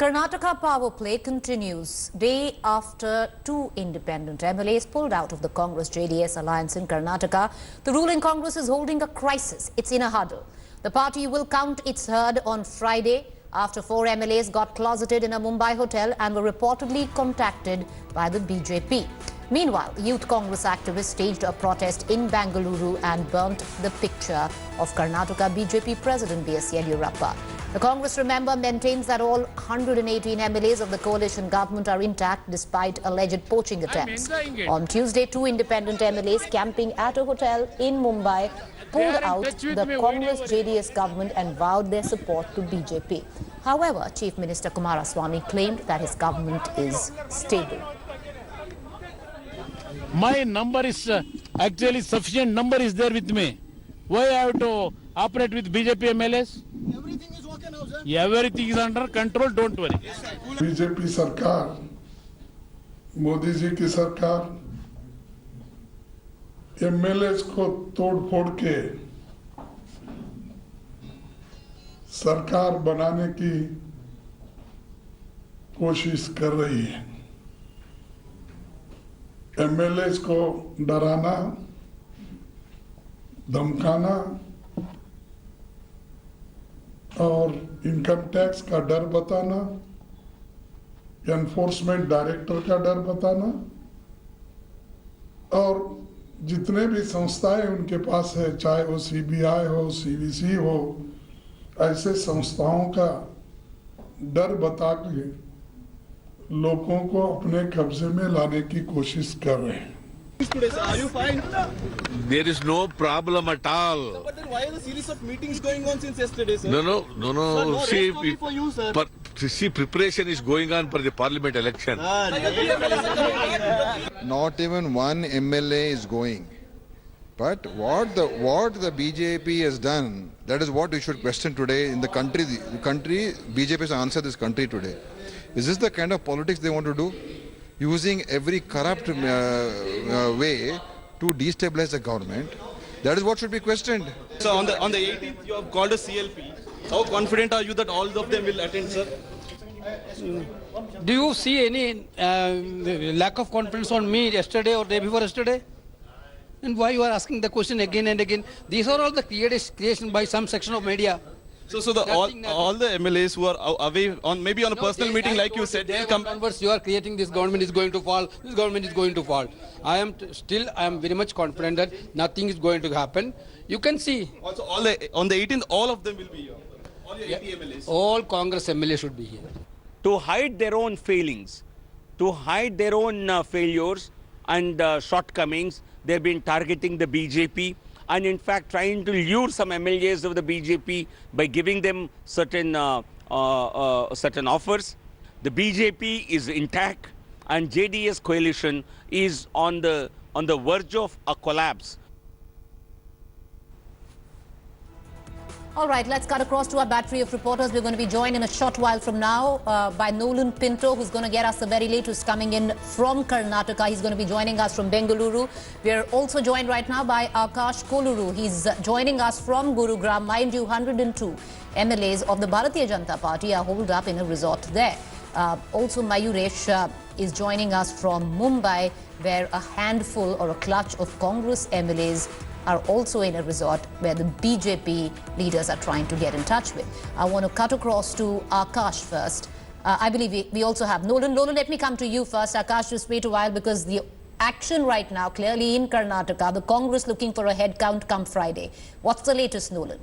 Karnataka power play continues. Day after two independent MLAs pulled out of the Congress-JDS alliance in Karnataka, the ruling Congress is holding a crisis. It's in a huddle. The party will count its herd on Friday after four MLAs got closeted in a Mumbai hotel and were reportedly contacted by the BJP. Meanwhile, youth Congress activists staged a protest in Bengaluru and burnt the picture of Karnataka BJP President B.S. Yediyurappa. The Congress, remember, maintains that all 118 MLAs of the coalition government are intact despite alleged poaching attempts. On Tuesday, two independent MLAs camping at a hotel in Mumbai pulled out the Congress-JDS government and vowed their support to BJP. However, Chief Minister Kumaraswamy claimed that his government is stable. My number is actually sufficient number is there with me. Why I have to operate with BJP MLAs? Everything is okay now, sir. Everything is under control, don't worry. BJP सरकार, मोदी जी की सरकार MLAs को तोड़-फोड़ के सरकार बनाने की कोशिश कर रही है। एमएलएस को डराना, धमकाना और इनकम टैक्स का डर बताना, एनफोर्समेंट डायरेक्टर का डर बताना और जितने भी संस्थाएं उनके पास है, चाहे वो सीबीआई हो, सीवीसी हो, ऐसे संस्थाओं का डर बता के लोगों को अपने कब्जे में लाने की कोशिश कर रहे हैं। Today, sir, are you fine? There is no problem at all. Sir, but then why are the series of meetings going on since yesterday, sir? No. Sir, no rest only for you, sir. But see, preparation is going on for the parliament election. Not even one MLA is going. But what the BJP has done, that is what we should question today in the country. The country, BJP has answered this country today. Is this the kind of politics they want to do? Using every corrupt way to destabilize the government. That is what should be questioned. So on the 18th, you have called a CLP. How confident are you that all of them will attend, sir? Do you see any lack of confidence on me yesterday or day before yesterday? And why you are asking the question again and again? These are all the creation by some section of media. So all the MLAs who are away on maybe on a personal meeting, like you said, they'll come. Onwards, you are creating this government is going to fall. This government is going to fall. I am very much confident that nothing is going to happen. You can see. Also, on the 18th, all of them will be here. All your 80 MLAs. All Congress MLAs should be here. To hide their own failings, to hide their own failures and shortcomings, they've been targeting the BJP. And in fact trying to lure some MLAs of the BJP by giving them certain offers. The BJP is intact and JDS coalition is on the verge of a collapse. All right, let's cut across to our battery of reporters. We're going to be joined in a short while from now by Nolan Pinto, who's going to get us the very latest coming in from Karnataka. He's going to be joining us from Bengaluru. We're also joined right now by Akash Koluru. He's joining us from Gurugram. Mind you, 102 MLAs of the Bharatiya Janata Party are holed up in a resort there. Also, Mayuresh is joining us from Mumbai, where a handful or a clutch of Congress MLAs are also in a resort where the BJP leaders are trying to get in touch with. I want to cut across to Akash first. I believe we also have Nolan. Nolan, let me come to you first. Akash, just wait a while because the action right now, clearly in Karnataka, the Congress looking for a head count come Friday. What's the latest, Nolan?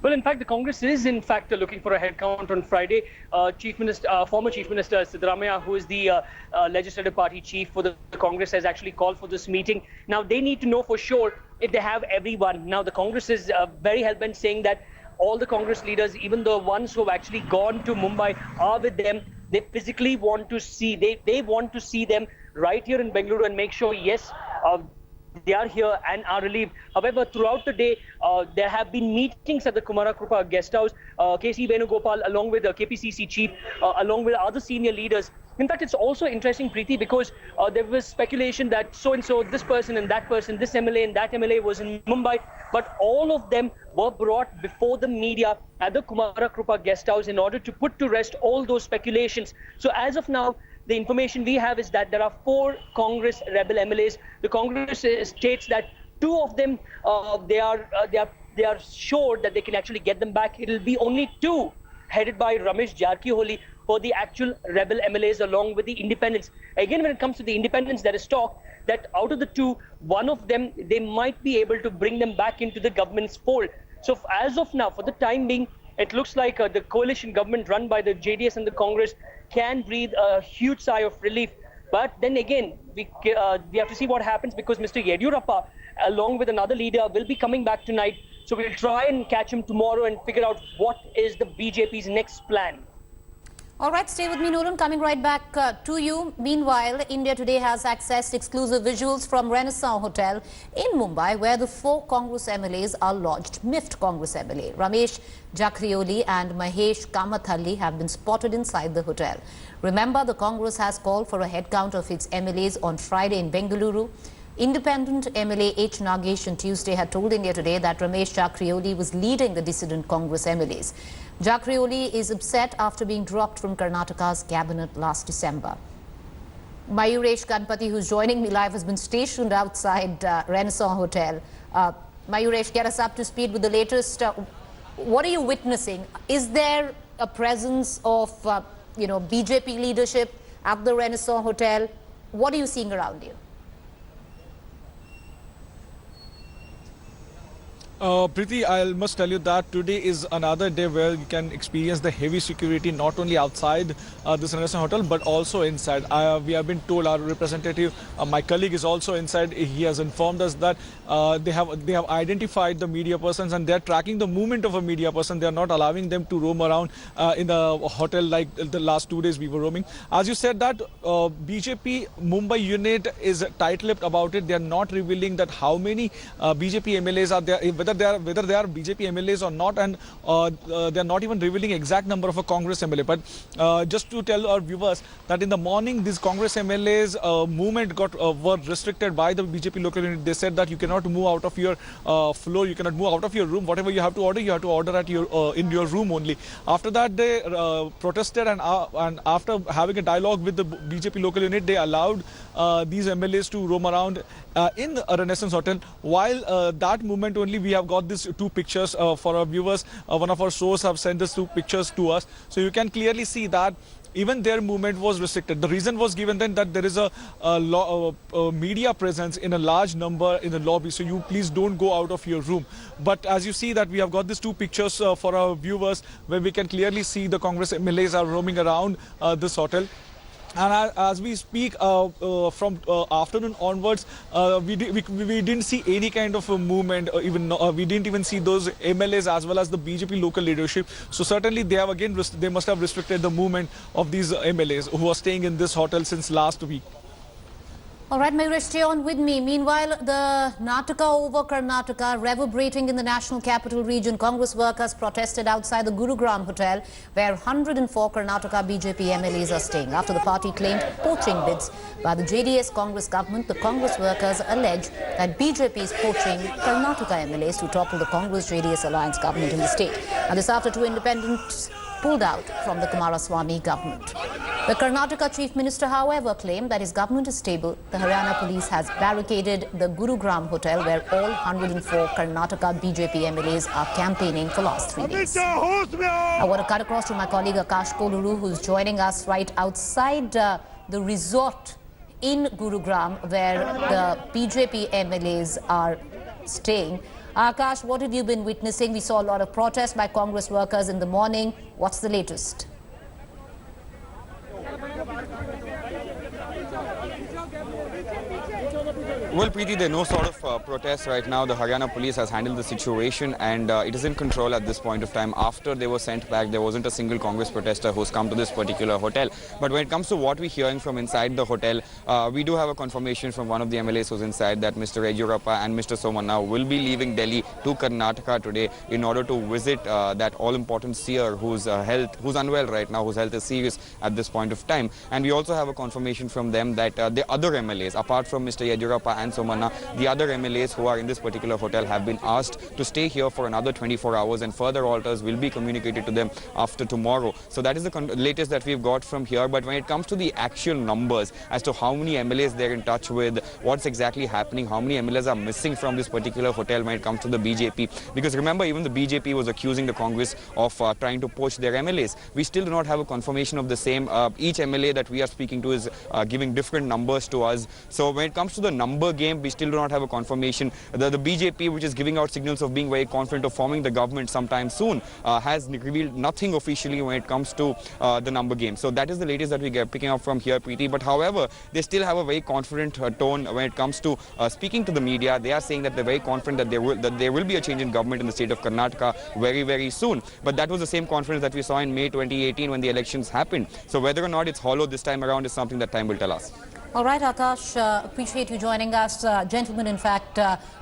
Well, in fact, the Congress is in fact looking for a head count on Friday. Former Chief Minister Siddaramaiah, who is the legislative party chief for the Congress, has actually called for this meeting. Now, they need to know for sure if they have everyone. Now, the Congress is very hell-bent saying that all the Congress leaders, even the ones who have actually gone to Mumbai, are with them. They physically want to see, they want to see them right here in Bengaluru and make sure, yes, they are here and are relieved. However, throughout the day, there have been meetings at the Kumaraswamy guest house. KC Venugopal, along with the KPCC chief, along with other senior leaders, In fact, it's also interesting, Preeti, because there was speculation that so-and-so, this person and that person, this MLA and that MLA was in Mumbai, but all of them were brought before the media at the Kumaraswamy guest house in order to put to rest all those speculations. So as of now, the information we have is that there are 4 Congress rebel MLAs. The Congress states that 2 of them, they are sure that they can actually get them back. It will be only 2 headed by Ramesh Jarkiholi for the actual rebel MLAs along with the independents. Again, when it comes to the independents, there is talk that out of the 2, one of them, they might be able to bring them back into the government's fold. So as of now, for the time being, it looks like the coalition government run by the JDS and the Congress can breathe a huge sigh of relief. But then again, we have to see what happens, because Mr. Yediyurappa, along with another leader, will be coming back tonight. So we'll try and catch him tomorrow and figure out what is the BJP's next plan. All right, stay with me, Nolan. Coming right back to you. Meanwhile, India Today has accessed exclusive visuals from Renaissance Hotel in Mumbai, where the 4 Congress MLAs are lodged. Miffed Congress MLA Ramesh Jarkiholi and Mahesh Kamathalli have been spotted inside the hotel. Remember, the Congress has called for a head count of its MLAs on Friday in Bengaluru. Independent MLA H. Nagesh on Tuesday had told India Today that Ramesh Jarkiholi was leading the dissident Congress MLAs. Jarkiholi is upset after being dropped from Karnataka's cabinet last December. Mayuresh Ganpati, who's joining me live, has been stationed outside Renaissance Hotel. Mayuresh, get us up to speed with the latest. What are you witnessing? Is there a presence of, BJP leadership at the Renaissance Hotel? What are you seeing around you? Preeti, I must tell you that today is another day where you can experience the heavy security not only outside this Renaissance Hotel but also inside. We have been told, our representative, my colleague is also inside. He has informed us that they have identified the media persons and they are tracking the movement of a media person. They are not allowing them to roam around in the hotel like the last 2 days we were roaming. As you said that BJP Mumbai unit is tight-lipped about it. They are not revealing that how many BJP MLAs are there, whether they are BJP MLAs or not, and they are not even revealing exact number of a Congress MLA. But just to tell our viewers that in the morning, these Congress MLAs movement were restricted by the BJP local unit. They said that you cannot move out of your floor, you cannot move out of your room. Whatever you have to order at your in your room only. After that, they protested, and after having a dialogue with the BJP local unit, they allowed these MLAs to roam around in a Renaissance Hotel. While that movement only, we have got these 2 pictures for our viewers. One of our sources have sent these 2 pictures to us. So you can clearly see that even their movement was restricted. The reason was given then that there is a media presence in a large number in the lobby. So you please don't go out of your room. But as you see that we have got these 2 pictures for our viewers where we can clearly see the Congress MLAs are roaming around this hotel. And as we speak, from afternoon onwards, we didn't see any kind of a movement. We didn't even see those MLAs as well as the BJP local leadership. So certainly they have they must have restricted the movement of these MLAs who are staying in this hotel since last week. All right, Mayuresh, stay on with me. Meanwhile, the Nataka over Karnataka reverberating in the national capital region. Congress workers protested outside the Gurugram hotel, where 104 Karnataka BJP MLAs are staying. After the party claimed poaching bids by the JDS Congress government, the Congress workers allege that BJP is poaching Karnataka MLAs to topple the Congress-JDS alliance government in the state. And this after 2 independents pulled out from the Kumaraswamy government. The Karnataka Chief Minister, however, claimed that his government is stable. The Haryana police has barricaded the Gurugram hotel, where all 104 Karnataka BJP MLAs are campaigning for last 3 days. I want to cut across to my colleague Akash Koluru, who's joining us right outside the resort in Gurugram, where the BJP MLAs are staying. Akash, what have you been witnessing? We saw a lot of protests by Congress workers in the morning. What's the latest? Well, Preeti, there's no sort of protest right now. The Haryana police has handled the situation and it is in control at this point of time. After they were sent back, there wasn't a single Congress protester who's come to this particular hotel. But when it comes to what we're hearing from inside the hotel, we do have a confirmation from one of the MLAs who's inside that Mr. Yediyurappa and Mr. Somana will be leaving Delhi to Karnataka today in order to visit that all-important seer who's unwell right now, whose health is serious at this point of time. And we also have a confirmation from them that the other MLAs, apart from Mr. Yediyurappa and Somana, the other MLAs who are in this particular hotel have been asked to stay here for another 24 hours and further alters will be communicated to them after tomorrow. So that is the latest that we've got from here. But when it comes to the actual numbers as to how many MLAs they're in touch with, what's exactly happening, how many MLAs are missing from this particular hotel when it comes to the BJP, because remember, even the BJP was accusing the Congress of trying to poach their MLAs. We still do not have a confirmation of the same. Each MLA that we are speaking to is giving different numbers to us. So when it comes to the number game, we still do not have a confirmation. The BJP, which is giving out signals of being very confident of forming the government sometime soon, has revealed nothing officially when it comes to the number game. So that is the latest that we get picking up from here, Preeti. But however, they still have a very confident tone when it comes to speaking to the media. They are saying that they're very confident that there will be a change in government in the state of Karnataka very, very soon. But that was the same confidence that we saw in May 2018 when the elections happened. So whether or not it's hollow this time around is something that time will tell us. All right, Akash, appreciate you joining us. Gentlemen, in fact,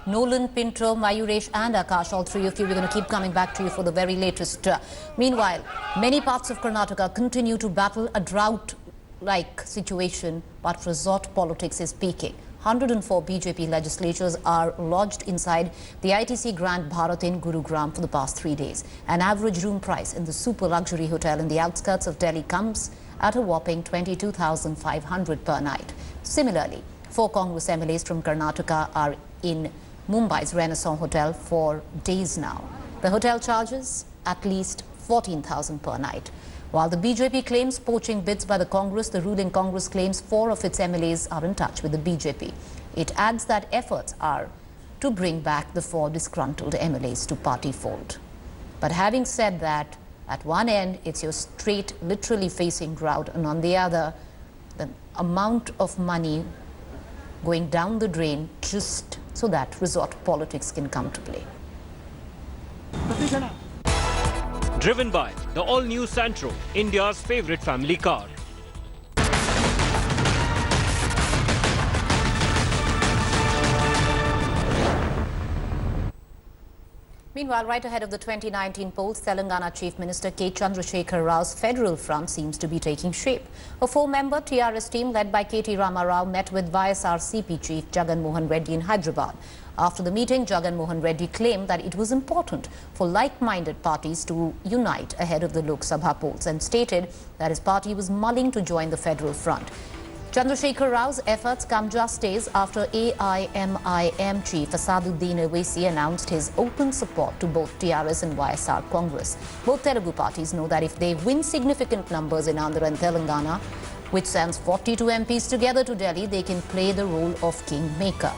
Nolan, Pinto, Mayuresh and Akash, all three of you, we're going to keep coming back to you for the very latest. Meanwhile, many parts of Karnataka continue to battle a drought-like situation, but resort politics is peaking. 104 BJP legislatures are lodged inside the ITC Grand Bharat in Gurugram for the past 3 days. An average room price in the super luxury hotel in the outskirts of Delhi comes at a whopping 22,500 per night. Similarly, 4 Congress MLAs from Karnataka are in Mumbai's Renaissance Hotel for days now. The hotel charges at least 14,000 per night. While the BJP claims poaching bids by the Congress, the ruling Congress claims 4 of its MLAs are in touch with the BJP. It adds that efforts are to bring back the 4 disgruntled MLAs to party fold. But having said that, at one end, it's your straight, literally facing drought, and on the other, the amount of money going down the drain just so that resort politics can come to play. Driven by the all-new Santro, India's favorite family car. Meanwhile, right ahead of the 2019 polls, Telangana Chief Minister K. Chandrasekhar Rao's federal front seems to be taking shape. A 4-member TRS team led by K.T. Rama Rao met with YSRCP Chief Jagan Mohan Reddy in Hyderabad. After the meeting, Jagan Mohan Reddy claimed that it was important for like-minded parties to unite ahead of the Lok Sabha polls and stated that his party was mulling to join the federal front. Chandrasekhar Rao's efforts come just days after AIMIM Chief Asaduddin Owaisi announced his open support to both TRS and YSR Congress. Both Telugu parties know that if they win significant numbers in Andhra and Telangana, which sends 42 MPs together to Delhi, they can play the role of kingmaker.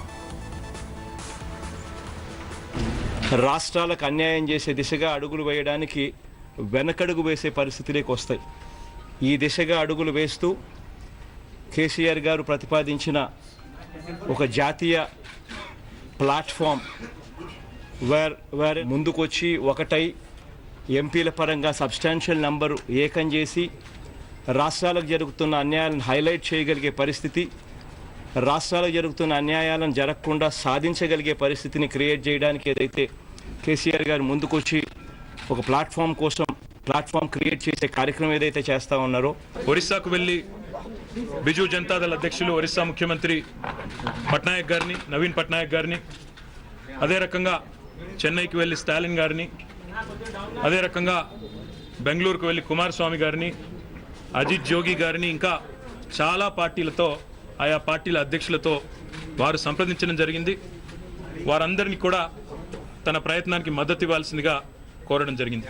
రాష్ట్రాలకు అన్యాయం చేసే దిశగా అడుగులు వేయడానికి వెనకడుగు వేసే పరిస్థితులకు వస్తాయి. ఈ దిశగా అడుగులు వేస్తూ కేసీఆర్ గారు ప్రతిపాదించిన ఒక జాతీయ ప్లాట్ఫామ్ వేర్ ముందుకొచ్చి ఒకటై ఎంపీల పరంగా సబ్స్టాన్షియల్ నంబరు ఏకం చేసి రాష్ట్రాలకు జరుగుతున్న అన్యాయాలను హైలైట్ చేయగలిగే పరిస్థితి, రాష్ట్రాలకు జరుగుతున్న అన్యాయాలను జరగకుండా సాధించగలిగే పరిస్థితిని క్రియేట్ చేయడానికి ఏదైతే కేసీఆర్ గారు ముందుకొచ్చి ఒక ప్లాట్ఫామ్ క్రియేట్ చేసే కార్యక్రమం ఏదైతే చేస్తూ ఉన్నారో, ఒరిస్సాకు వెళ్ళి బిజు జనతాదళ్ అధ్యక్షులు ఒరిస్సా ముఖ్యమంత్రి పట్నాయక్ గారిని, నవీన్ పట్నాయక్ గారిని, అదే రకంగా చెన్నైకి వెళ్ళి స్టాలిన్ గారిని, అదే రకంగా బెంగళూరుకు వెళ్ళి కుమారస్వామి గారిని, అజిత్ జోగి గారిని, ఇంకా చాలా పార్టీలతో, ఆయా పార్టీల అధ్యక్షులతో వారు సంప్రదించడం జరిగింది. వారందరినీ కూడా తన ప్రయత్నానికి మద్దతు ఇవ్వాల్సిందిగా కోరడం జరిగింది.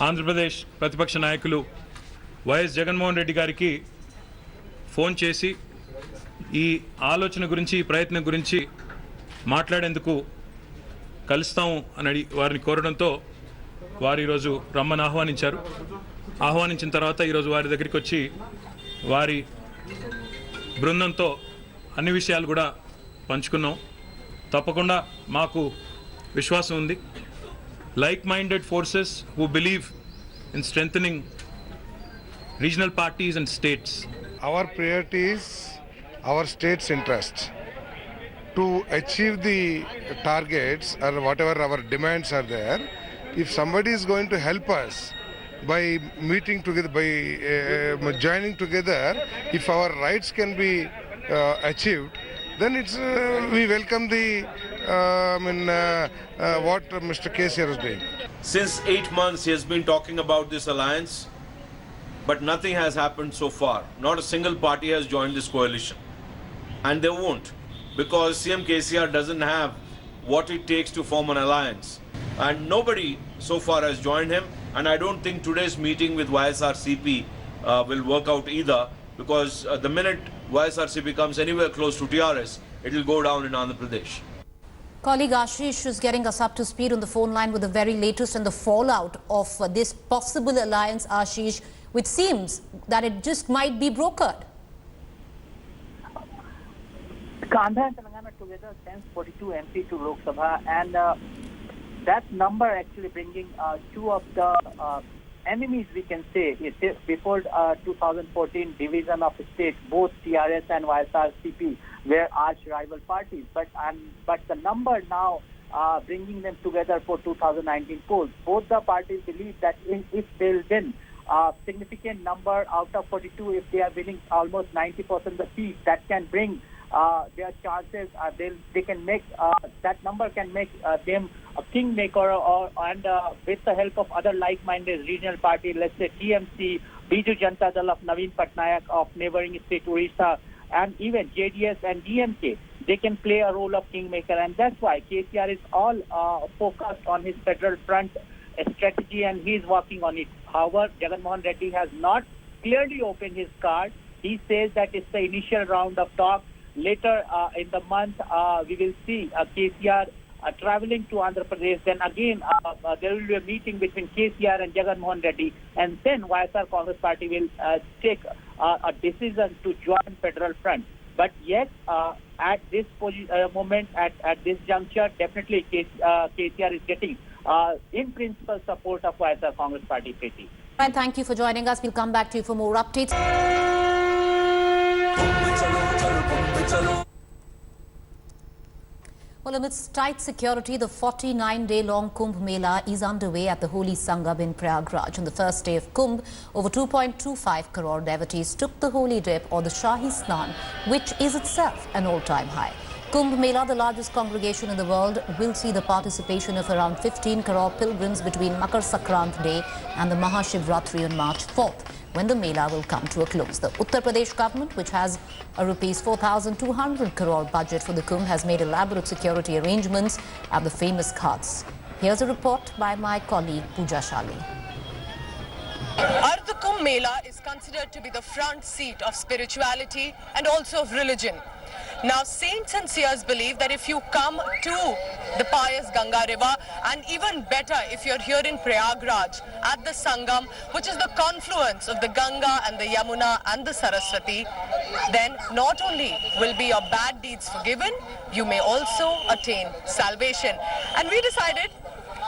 ఆంధ్రప్రదేశ్ ప్రతిపక్ష నాయకులు వైఎస్ జగన్మోహన్ రెడ్డి గారికి ఫోన్ చేసి ఈ ఆలోచన గురించి, ఈ ప్రయత్నం గురించి మాట్లాడేందుకు కలుస్తాము అని వారిని కోరడంతో వారు ఈరోజు రమ్మని ఆహ్వానించారు. ఆహ్వానించిన తర్వాత ఈరోజు వారి దగ్గరికి వచ్చి వారి బృందంతో అన్ని విషయాలు కూడా పంచుకున్నాం. తప్పకుండా మాకు విశ్వాసం ఉంది. Like-minded forces who believe in strengthening regional parties and states. Our priority is our state's interest. To achieve the targets or whatever our demands are there, if somebody is going to help us by meeting together, by joining together, if our rights can be achieved, then it's we welcome the what Mr. KCR is doing. Since 8 months he has been talking about this alliance, but nothing has happened so far. Not a single party has joined this coalition. And they won't, because CM KCR doesn't have what it takes to form an alliance. And nobody so far has joined him, and I don't think today's meeting with YSRCP will work out either, because the minute YSRCP comes anywhere close to TRS, it will go down in Andhra Pradesh. Colleague Ashish is getting us up to speed on the phone line with the very latest and the fallout of this possible alliance, Ashish, which seems that it just might be brokered. Andhra and Telangana together sends 42 MP to Lok Sabha, and that number actually bringing two of the enemies, we can say, before 2014 division of state, both TRS and YSRCP were arch rival parties. But the number now bringing them together for 2019 polls, both the parties believe that if they'll win significant number out of 42, if they are winning almost 90% of the seats, that can bring their chances. They can make that number can make them a kingmaker, and with the help of other like-minded regional parties, let's say TMC, Biju Janata Dal of Naveen Patnaik of neighboring state Orissa, and even JDS and DMK, they can play a role of kingmaker, and that's why KCR is all focused on his federal front strategy, and he is working on it. However, Jagan Mohan Reddy has not clearly opened his card. He says that it's the initial round of talk. Later in the month, we will see KCR traveling to Andhra Pradesh. Then again, there will be a meeting between KCR and Jagan Mohan Reddy, and then YSR Congress Party will take a decision to join federal front. But yet, at this moment, at this juncture, definitely KCR is getting in principle support of YSR Congress Party. Preeti. And thank you for joining us. We'll come back to you for more updates. Well, amidst tight security, the 49-day-long Kumbh Mela is underway at the Holy Sangam in Prayagraj. On the first day of Kumbh, over 2.25 crore devotees took the holy dip or the Shahi Snan, which is itself an all-time high. Kumbh Mela, the largest congregation in the world, will see the participation of around 15 crore pilgrims between Makar Sankrant Day and the Mahashivratri on March 4th, when the Mela will come to a close. The Uttar Pradesh government, which has a rupees 4,200 crore budget for the Kumbh, has made elaborate security arrangements at the famous ghats. Here's a report by my colleague Pooja Shali. Ardh Kumbh Mela is considered to be the front seat of spirituality and also of religion. Now, saints and seers believe that if you come to the pious Ganga river, and even better if you're here in Prayagraj at the Sangam, which is the confluence of the Ganga and the Yamuna and the Saraswati, then not only will be your bad deeds forgiven, you may also attain salvation. And we decided,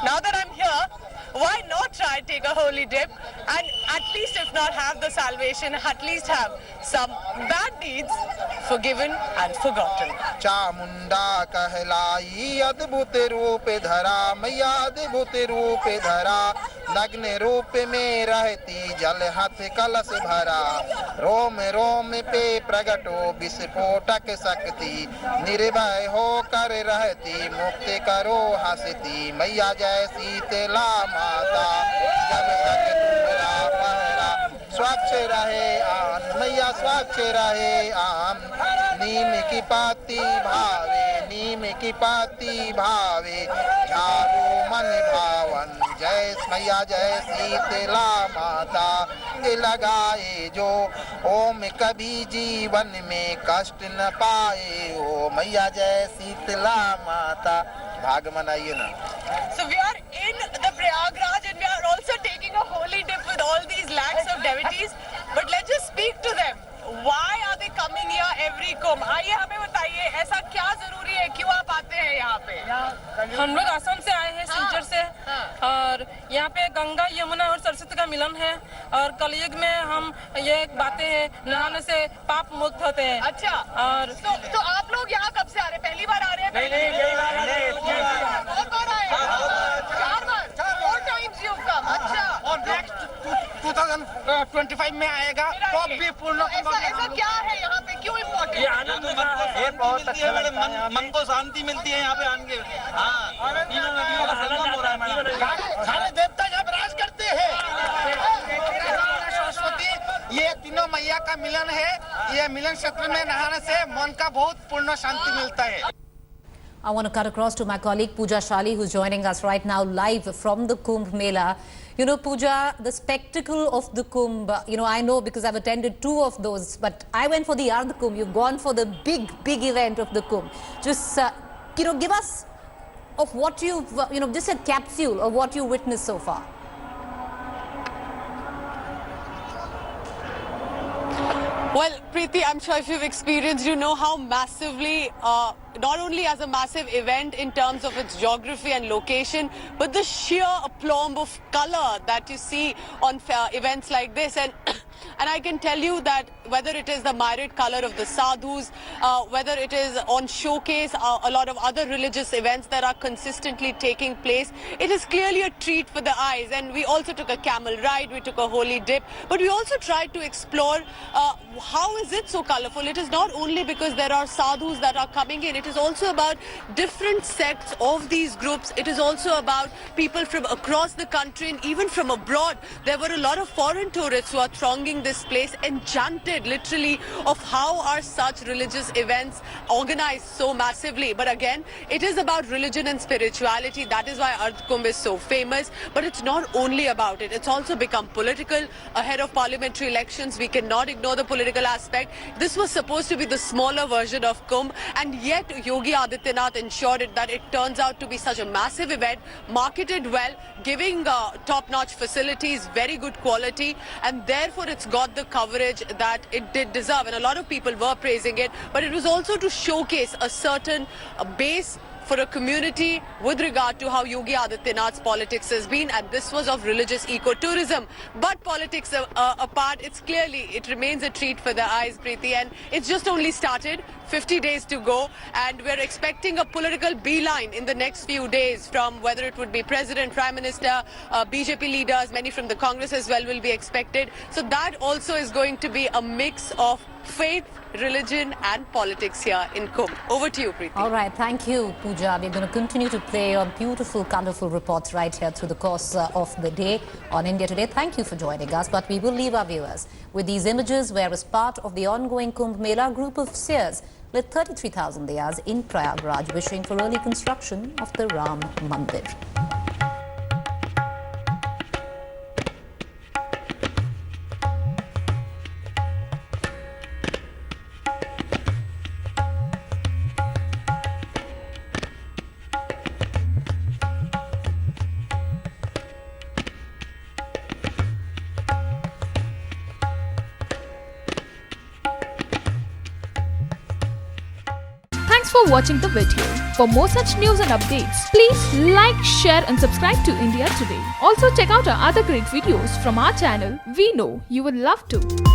now that I'm here, why not try take a holy dip and at least if not have the salvation, at least have some bad deeds forgiven and forgotten. Chamunda कहलाई अद्भुत रूप धरा मैया अद्भुत रूप धरा नग्न रूप में रहती जल हाथ कलश भरा रोम रोम पे प्रगटो विस्फोटक शक्ति निर्भय होकर रहती मुक्त करो हंसती मैया जैसी तेला माता जब तक तुम्हारा पहरा स्वच्छ रहे आन मैया स्वच्छ रहे आन नीम की पाती भावे झारू मन भावन जय मैया जय शीतला माता लगाए जो ओम कभी जीवन में कष्ट न पाए ओ मैया जय शीतला माता भाग मनाइए ना. So we are in the Prayagraj and we are also taking a holy dip with all these lakhs of devotees. But let's just speak to them. Why are they coming here every Kumbh? आइए हमें बताइए ऐसा क्या जरूरी हम लोग आसाम से आए हैं सिलचर से और यहाँ पे गंगा यमुना और सरस्वती का मिलन है और कलयुग में हम ये बातें हैं नहाने से पाप मुक्त होते हैं। अच्छा और तो आप लोग यहाँ कब से आ रहे हैं? पहली बार आ रहे हैं? यही बार आ रहे हैं। बहुत बार आए हैं? 4 बार? 4 times you've come? अच्छा और नेक्स्ट 2025 में आएगा तो भी पूर्ण ऐसा क्या है यहाँ पे, क्यों इम्पोर्टेंट? ये आनंद ये बहुत अच्छा लगता है, मन को शांति मिलती है यहाँ पे आने। तीनों नदियों का संगम हो रहा है। सारे देवता जब राज करते हैं सरस्वती, ये तीनों मैया का मिलन है। ये मिलन क्षेत्र में नहाने से मन का बहुत पूर्ण शांति मिलता है। I want to cut across to my colleague Pooja Shali, who's joining us right now live from the Kumbh Mela. You know, Pooja, the spectacle of the Kumbh, you know, I know because I've attended 2 of those, but I went for the Ardh Kumbh. You've gone for the big event of the Kumbh. Just, you know, give us of what you've, you know, just a capsule of what you witnessed so far. Well, Preeti, I'm sure if you've experienced, you know how massively, not only as a massive event in terms of its geography and location, but the sheer aplomb of color that you see on events like this. And I can tell you that whether it is the myriad color of the sadhus, whether it is on showcase, a lot of other religious events that are consistently taking place, it is clearly a treat for the eyes. And we also took a camel ride, we took a holy dip, but we also tried to explore how is it so colorful. It is not only because there are sadhus that are coming in, it is also about different sects of these groups. It is also about people from across the country and even from abroad. There were a lot of foreign tourists who are thronging this place, enchanted literally of how are such religious events organized so massively. But again, it is about religion and spirituality. That is why Ardh Kumbh is so famous. But it's not only about it. It's also become political. Ahead of parliamentary elections, we cannot ignore the political aspect. This was supposed to be the smaller version of Kumbh, and yet Yogi Adityanath ensured that it turns out to be such a massive event, marketed well, giving top-notch facilities, very good quality, and therefore it's got the coverage that it did deserve. And a lot of people were praising it, but it was also to showcase a certain base for a community with regard to how Yogi Adityanath's politics has been, and this was of religious ecotourism. But politics apart, it remains a treat for the eyes, Preeti, and it's just only started. 50 days to go, and we're expecting a political beeline in the next few days from whether it would be President, Prime Minister, BJP leaders, many from the Congress as well will be expected. So that also is going to be a mix of faith, religion and politics here in Kumbh. Over to you, Preeti. All right, thank you, Pooja. We're going to continue to play your beautiful, colorful reports right here through the course of the day on India Today. Thank you for joining us, but we will leave our viewers with these images where, as part of the ongoing Kumbh Mela, a group of seers lit 33,000 diyas in Prayagraj, wishing for early construction of the Ram Mandir. Thanks for watching the video. For more such news and updates, please like, share and subscribe to India Today. Also check out our other great videos from our channel. We know you will love to.